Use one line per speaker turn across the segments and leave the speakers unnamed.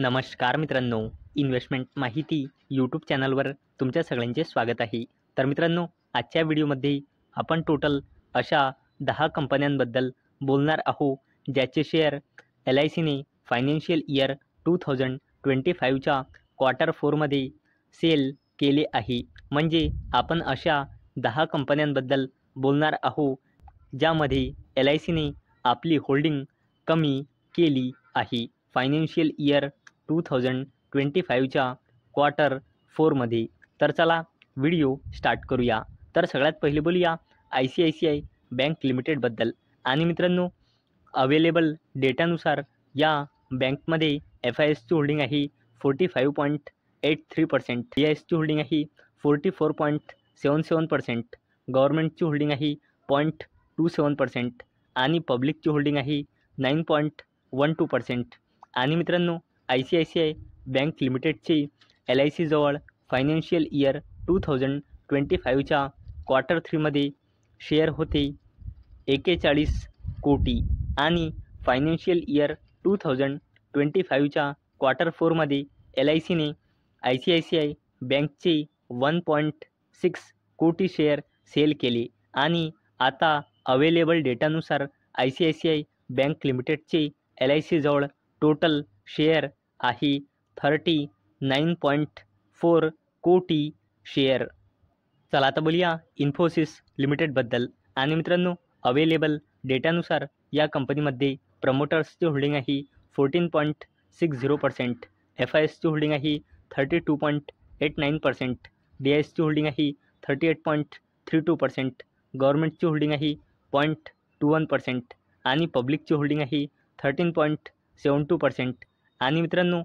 नमस्कार मित्रांनो, इन्व्हेस्टमेंट माहिती यूट्यूब चॅनलवर तुमच्या सगळ्यांचे स्वागत आहे. तर मित्रांनो, आजच्या व्हिडिओमध्ये आपण टोटल अशा 10 कंपन्यांबद्दल बोलणार आहोत, ज्याचे शेअर LICने फायनान्शियल इयर 2025च्या क्वार्टर 4मध्ये सेल केले आहे. म्हणजे आपण अशा 10 कंपन्यांबद्दल बोलणार आहोत, ज्यामध्ये LICने आपली होल्डिंग कमी केली आहे फायनान्शियल इयर 2025च्या क्वार्टर 4मध्ये. तर चला व्हिडिओ स्टार्ट करूया. तर सगळ्यात पहिले बोलूया ICICI बँक लिमिटेडबद्दल. आणि मित्रांनो, अवेलेबल डेटानुसार या बँकमध्ये FISची होल्डिंग आहे 45.83%, DISची होल्डिंग आहे 44.77%, गव्हर्नमेंटची होल्डिंग आहे 0.27% आणि पब्लिकची होल्डिंग आहे 9.12%. आणि मित्रांनो, ICICI बँक लिमिटेडची LIC जवळ फायनान्शियल इयर 2025च्या क्वार्टर 3मध्ये शेअर होते 41 कोटी आणि फायनान्शियल इयर 2025च्या क्वार्टर 4मध्ये LICने ICICI बँकचे 1.6 कोटी शेअर सेल केले. आणि आता अवेलेबल डेटानुसार ICICI बँक लिमिटेडचे LIC जवळ टोटल शेअर आहे 39.4 कोटी शेअर. चला आता बोलूया इन्फोसिस लिमिटेडबद्दल. आणि मित्रांनो, अवेलेबल डेटानुसार या कंपनीमध्ये प्रमोटर्सची होल्डिंग आहे 14.60%, FISची होल्डिंग आहे 32.89%, DISची होल्डिंग आहे 38.32%, गव्हर्नमेंटची होल्डिंग आहे 0.21% आणि पब्लिकची होल्डिंग आहे 13.72%. आणि मित्रांनो,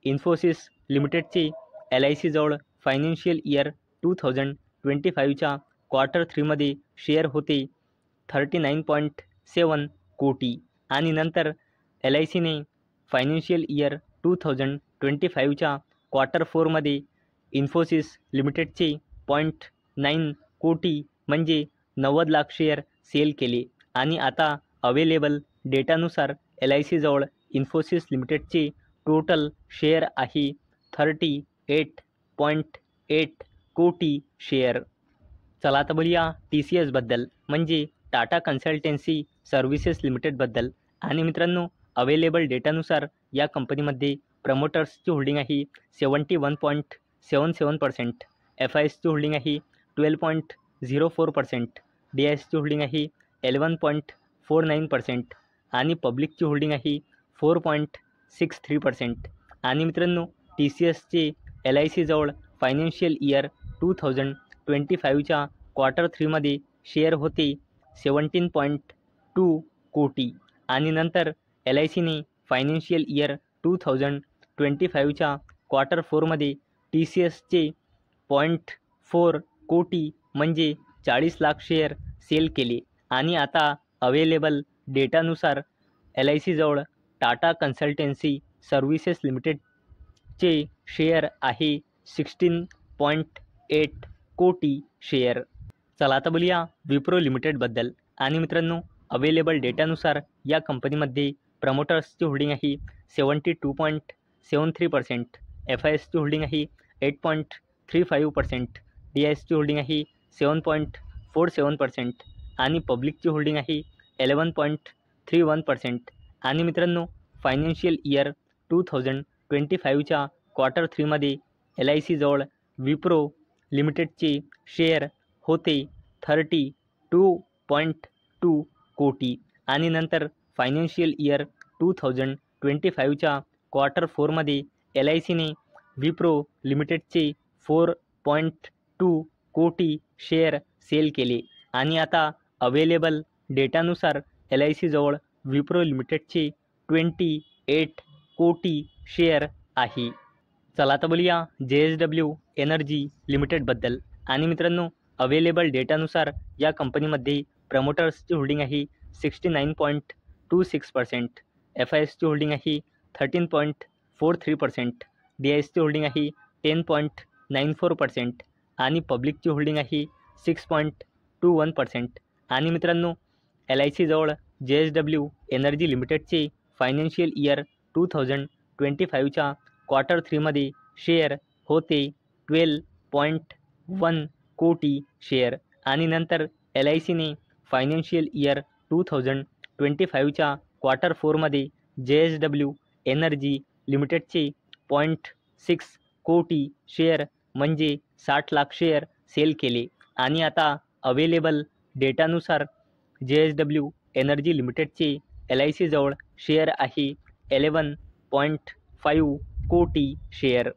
इन्फोसिस लिमिटेडचे LIC जवळ फायनान्शियल इयर 2025च्या क्वार्टर 3मध्ये शेअर होते 39.7 कोटी. आणि नंतर LICने फायनान्शियल इयर 2025च्या क्वार्टर 4मध्ये इन्फोसिस लिमिटेडचे 0.9 कोटी म्हणजे 90 लाख शेअर सेल केले. आणि आता अवेलेबल डेटानुसार LIC जवळ इन्फोसिस लिमिटेडचे टोटल शेअर आहे 38.8 कोटी शेअर. चला आता बोलूया TCSबद्दल, म्हणजे टाटा कन्सल्टन्सी सर्व्हिसेस लिमिटेडबद्दल. आणि मित्रांनो, अवेलेबल डेटानुसार या कंपनीमध्ये प्रमोटर्सची होल्डिंग आहे 71.77%, FISची होल्डिंग आहे 12.04%, DISची होल्डिंग आहे 11.49% आणि पब्लिकची होल्डिंग आहे 4.63%. आणि मित्रांनो, TCSचे LIC जवळ फायनान्शियल इयर 2025च्या क्वार्टर 3मध्ये शेअर होते 17.2 कोटी. आणि नंतर LICने फायनान्शियल इयर 2025च्या क्वार्टर 4मध्ये TCSचे 0.4 कोटी म्हणजे 40 लाख शेअर सेल केले. आणि आता अवेलेबल डेटानुसार LIC जवळ टाटा कन्सल्टन्सी सर्व्हिसेस लिमिटेडचे शेअर आहे 16.8 कोटी शेअर. चला आता बोलूया विप्रो लिमिटेडबद्दल. आणि मित्रांनो, अवेलेबल डेटानुसार या कंपनीमध्ये प्रमोटर्सची होल्डिंग आहे 72.73%, FISची होल्डिंग आहे 8.35%, DISची होल्डिंग आहे 7.47% आणि पब्लिकची होल्डिंग आहे 11.31%. आणि मित्रांनो, फायनान्शियल इयर 2025च्या क्वार्टर 3मध्ये LIC जवळ विप्रो लिमिटेडचे शेअर होते 32.2 कोटी. आणि नंतर फायनान्शियल इयर 2025च्या क्वार्टर 4मध्ये LICने विप्रो लिमिटेडचे 4.2 कोटी शेअर सेल केले. आणि आता अवेलेबल डेटानुसार LIC जवळ विप्रो लिमिटेडचे 28 कोटी शेअर आहे. चला आता बोलूया JSW एनर्जी लिमिटेडबद्दल. आणि मित्रांनो, अवेलेबल डेटानुसार या कंपनीमध्ये प्रमोटर्सची होल्डिंग आहे 69.26%, FISची होल्डिंग आहे 13.43%, DISची होल्डिंग आहे 10.94% आणि पब्लिकची होल्डिंग आहे 6.21%. आणि मित्रांनो, LIC जवळ JSW एनर्जी लिमिटेडचे फायनान्शियल इयर 2025च्या क्वार्टर 3मध्ये शेअर होते 12.1 कोटी शेअर. आणि नंतर LICने फायनान्शियल इयर 2025च्या क्वार्टर 4मध्ये JSW एनर्जी लिमिटेडचे 0.6 कोटी शेअर म्हणजे 60 लाख शेअर सेल केले. आणि आता अवेलेबल डेटानुसार JSW एनर्जी लिमिटेडचे LIC जवळ शेअर आहे 11.5 कोटी शेअर.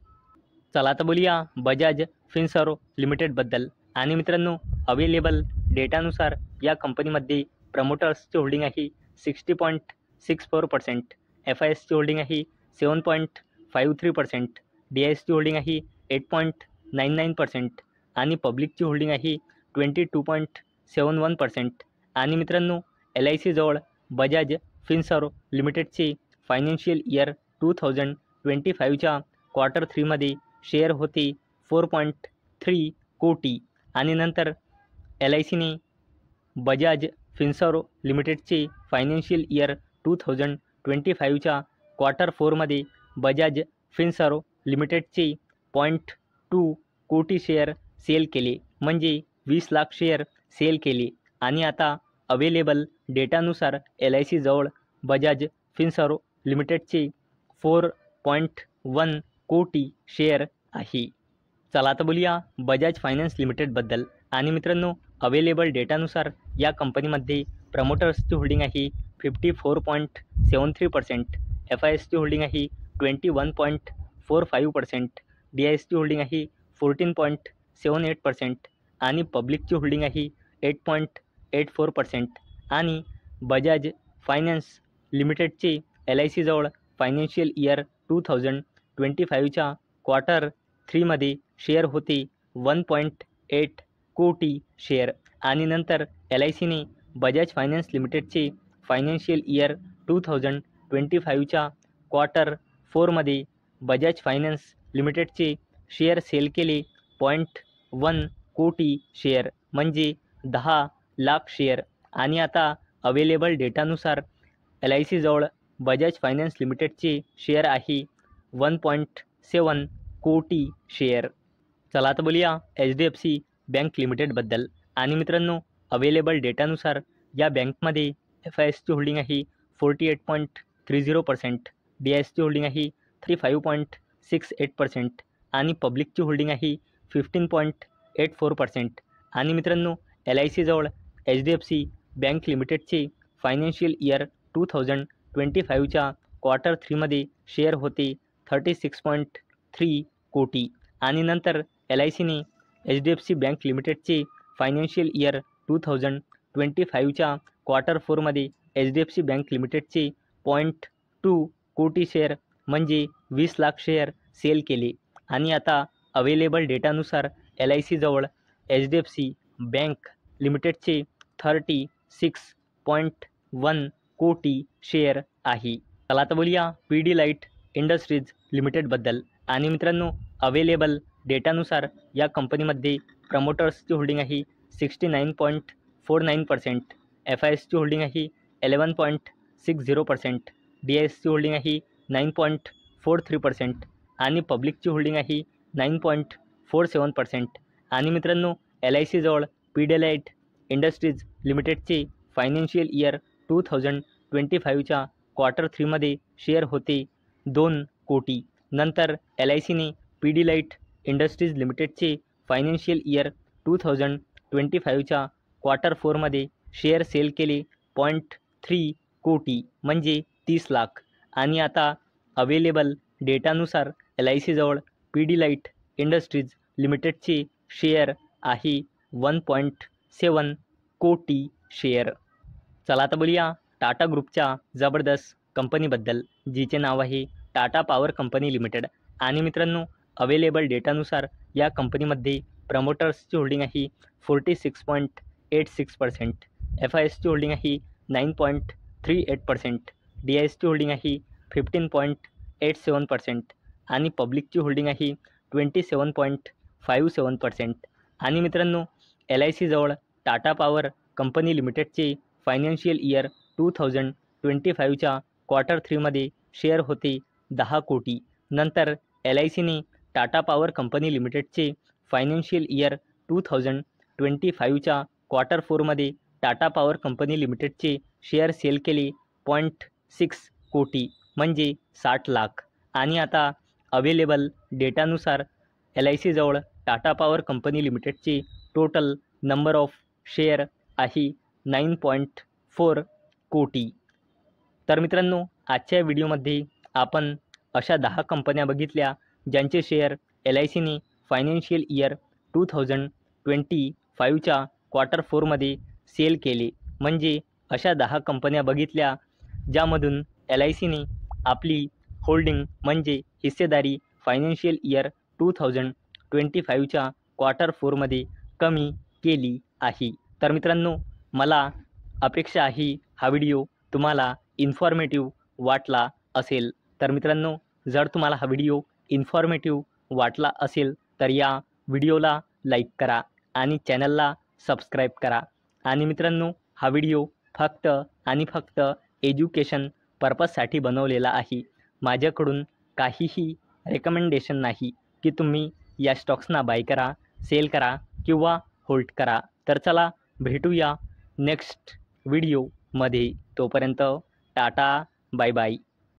चला तर बोलूया बजाज फिनसर्व लिमिटेडबद्दल. आणि मित्रांनो, अवेलेबल डेटानुसार या कंपनीमध्ये प्रमोटर्सची होल्डिंग आहे 60.64%, FISची होल्डिंग आहे 7.53%, DISची होल्डिंग आहे 8.99% आणि पब्लिकची होल्डिंग आहे 22.71%. आणि मित्रांनो, LIC जवळ बजाज फिनसर्व लिमिटेडचे फायनान्शियल इयर 2025च्या क्वार्टर 3मध्ये शेअर होते 4.3 कोटी. आणि नंतर LICने बजाज फिनसर्व लिमिटेडचे फायनान्शियल इयर 2025च्या क्वार्टर 4मध्ये बजाज फिनसर्व लिमिटेडचे 0.2 कोटी शेअर सेल केले म्हणजे 20 लाख शेअर सेल केले. आणि आता अवेलेबल डेटानुसार LIC जवळ बजाज फिनसर्व लिमिटेडचे 4.1 कोटी शेअर आहे. चला आता बोलूया बजाज फायनान्स लिमिटेडबद्दल. आणि मित्रांनो, अवेलेबल डेटानुसार या कंपनीमध्ये प्रमोटर्सची होल्डिंग आहे 54.73%, FISची होल्डिंग आहे 21.45%, DISची होल्डिंग आहे 14.78% आणि पब्लिकची होल्डिंग आहे 8.84%. आणि बजाज फायनान्स लिमिटेडचे LIC जवळ फायनान्शियल इयर 2025च्या क्वार्टर 3मध्ये शेअर होते 1.8 कोटी शेअर. आणि नंतर LICने बजाज फायनान्स लिमिटेडचे फायनान्शियल इयर 2025च्या क्वार्टर 4मध्ये बजाज फायनान्स लिमिटेडचे शेअर सेल केले 0.1 कोटी शेअर म्हणजे 10 लाख शेअर. आणि आता अवेलेबल डेटानुसार LIC जवळ बजाज फायनान्स लिमिटेडचे शेअर आहे 1.7 कोटी शेअर. चला आता बोलूया HDFC बँक लिमिटेडबद्दल. आणि मित्रांनो, अवेलेबल डेटानुसार या बँकमध्ये FISची होल्डिंग आहे 48.30%, DISची होल्डिंग आहे 35.68% आणि पब्लिकची होल्डिंग आहे 15.84%. आणि मित्रांनो, LIC जवळ HDFC बँक लिमिटेडचे फायनान्शियल इयर 2025च्या क्वार्टर 3मध्ये शेअर होते 36.3 कोटी. आणि नंतर LICने HDFC बँक लिमिटेडचे फायनान्शियल इयर 2025च्या क्वार्टर 4मध्ये HDFC बँक लिमिटेडचे 0.2 कोटी शेअर म्हणजे 20 लाख शेअर सेल केले. आणि आता अवेलेबल डेटानुसार LIC जवळ HDFC बँक लिमिटेडचे 36.1 कोटी शेअर आहे. चला आता बोलूया पिडिलाइट इंडस्ट्रीज लिमिटेडबद्दल. आणि मित्रांनो, अवेलेबल डेटानुसार या कंपनीमध्ये प्रमोटर्सची होल्डिंग आहे 69.49%, FISची होल्डिंग आहे 11.60%, DISची होल्डिंग आहे 9.43% आणि पब्लिकची होल्डिंग आहे 9.47%. आणि मित्रांनो, LIC जवळ पिडिलाइट इंडस्ट्रीज लिमिटेडचे फायनान्शियल इयर 2025च्या क्वार्टर 3मध्ये शेअर होते 2 कोटी. नंतर LICने पिडिलाइट इंडस्ट्रीज लिमिटेडचे फायनान्शियल इयर 2025च्या क्वार्टर 4मध्ये शेअर सेल केले 0.3 कोटी म्हणजे 30 लाख. आणि आता अवेलेबल डेटानुसार LIC जवळ पिडिलाइट इंडस्ट्रीज लिमिटेडचे शेअर आहे 1.7 कोटी शेअर. चला आता बोलूया टाटा ग्रुपच्या जबरदस्त कंपनीबद्दल, जिचे नाव आहे टाटा पॉवर कंपनी लिमिटेड. आणि मित्रांनो, अवेलेबल डेटानुसार या कंपनीमध्ये प्रमोटर्सची होल्डिंग आहे 46.86%, FISची होल्डिंग आहे 9.38%, DISची होल्डिंग आहे 15.87% आणि पब्लिकची होल्डिंग आहे 27.57%. आणि मित्रांनो, LIC जवळ टाटा पॉवर कंपनी लिमिटेडचे फायनान्शियल इयर 2025च्या क्वार्टर 3मध्ये शेअर होते 10 कोटी. नंतर LICने टाटा पॉवर कंपनी लिमिटेडचे फायनान्शियल इयर 2025च्या क्वार्टर 4मध्ये टाटा पॉवर कंपनी लिमिटेडचे शेअर सेल केले 0.6 कोटी म्हणजे 60 लाख. आणि आता अवेलेबल डेटानुसार LIC जवळ टाटा पॉवर कंपनी लिमिटेडचे टोटल नंबर ऑफ शेअर आहे 9.4 कोटी. तर मित्रांनो, आजच्या व्हिडिओमध्ये आपण अशा 10 कंपन्या बघितल्या ज्यांचे शेअर LICने फायनान्शियल इयर 2025च्या क्वार्टर 4मध्ये सेल केले. म्हणजे अशा 10 कंपन्या बघितल्या ज्यामधून LICने आपली होल्डिंग म्हणजे हिस्सेदारी फायनान्शियल इयर 2025च्या क्वार्टर 4मध्ये कमी केली आहे. तर मित्रांनो, मला अपेक्षा आहे हा व्हिडिओ तुम्हाला इन्फॉर्मेटिव्ह वाटला असेल. तर मित्रांनो, जर तुम्हाला हा व्हिडिओ इन्फॉर्मेटिव्ह वाटला असेल तर या व्हिडिओला लाईक करा आणि चॅनलला सबस्क्राईब करा. आणि मित्रांनो, हा व्हिडिओ फक्त आणि फक्त एज्युकेशन पर्पजसाठी बनवलेला आहे. माझ्याकडून काहीही रेकमेंडेशन नाही की तुम्ही या स्टॉक्सना बाय करा, सेल करा किंवा होल्ड करा. तर चला भेटूया नेक्स्ट व्हिडिओमध्ये. तोपर्यंत टाटा, बाय बाय.